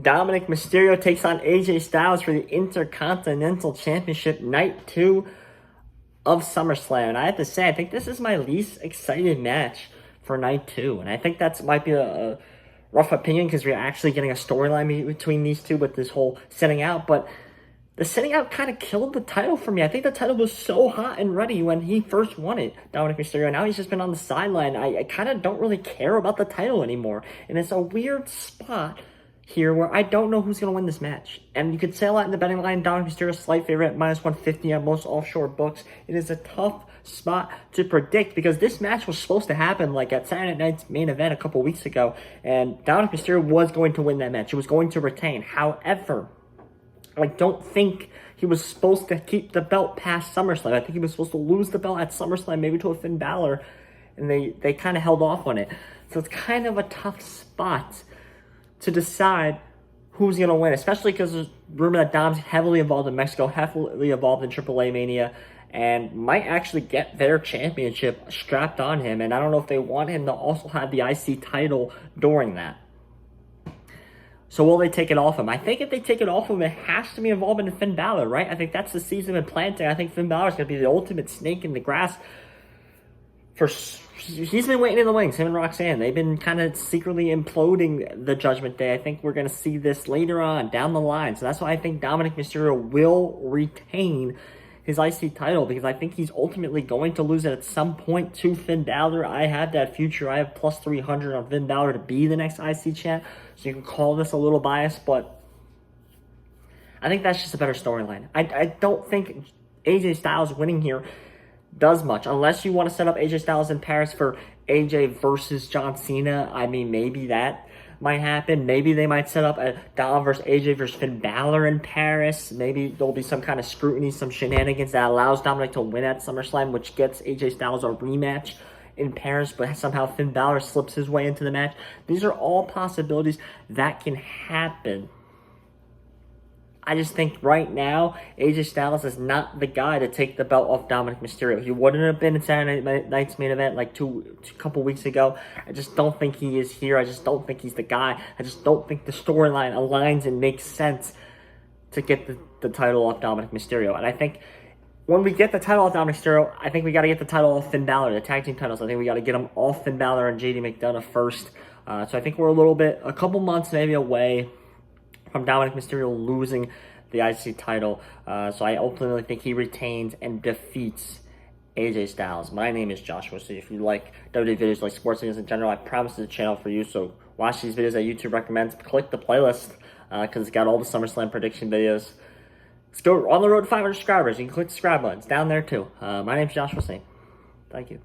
Dominik Mysterio takes on AJ Styles for the Intercontinental Championship, Night 2 of SummerSlam. And I have to say, I think this is my least excited match for Night 2. And I think that might be a rough opinion because we're actually getting a storyline between these two with this whole setting out. But the setting out kind of killed the title for me. I think the title was so hot and ready when he first won it, Dominik Mysterio. Now he's just been on the sideline. I kind of don't really care about the title anymore. And it's a weird spot here where I don't know who's going to win this match. And you could say a lot in the betting line. Dominik Mysterio, slight favorite, minus 150 on most offshore books. It is a tough spot to predict because this match was supposed to happen like at Saturday Night's main event a couple weeks ago. And Dominik Mysterio was going to win that match. He was going to retain. However, I don't think he was supposed to keep the belt past SummerSlam. I think he was supposed to lose the belt at SummerSlam, maybe to a Finn Balor. And they kind of held off on it. So it's kind of a tough spot to decide who's going to win, especially because there's rumor that Dom's heavily involved in Mexico, heavily involved in AAA Mania, and might actually get their championship strapped on him. And I don't know if they want him to also have the IC title during that. So will they take it off him? I think if they take it off him, it has to be involved in Finn Balor, right? I think that's the season of planting. I think Finn Balor is going to be the ultimate snake in the grass. He's been waiting in the wings, him and Roxanne. They've been kind of secretly imploding the Judgment Day. I think we're going to see this later on, down the line. So that's why I think Dominik Mysterio will retain his IC title, because I think he's ultimately going to lose it at some point to Finn Balor. I have that future. I have plus 300 on Finn Balor to be the next IC champ. So you can call this a little biased, but I think that's just a better storyline. I don't think AJ Styles winning here does much, unless you want to set up AJ Styles in Paris for AJ versus John Cena. I mean, maybe that might happen. Maybe they might set up a Dom versus AJ versus Finn Balor in Paris. Maybe there'll be some kind of scrutiny, some shenanigans that allows Dominik to win at SummerSlam, which gets AJ Styles a rematch in Paris, but somehow Finn Balor slips his way into the match. These are all possibilities that can happen. I just think right now, AJ Styles is not the guy to take the belt off Dominik Mysterio. He wouldn't have been in Saturday Night's main event like a couple weeks ago. I just don't think he is here. I just don't think he's the guy. I just don't think the storyline aligns and makes sense to get the title off Dominik Mysterio. And I think when we get the title off Dominik Mysterio, I think we got to get the title off Finn Balor, the tag team titles. I think we got to get them off Finn Balor and JD McDonough first. So I think we're a couple months maybe away from Dominik Mysterio losing the IC title. So I ultimately think he retains and defeats AJ Styles. My name is Joshua. So if you like WWE videos, like sports videos in general, I promise it's a channel for you. So watch these videos that YouTube recommends. Click the playlist because it's got all the SummerSlam prediction videos. Let's go on the road to 500 subscribers. You can click the subscribe button. It's down there too. My name is Joshua Saint. Thank you.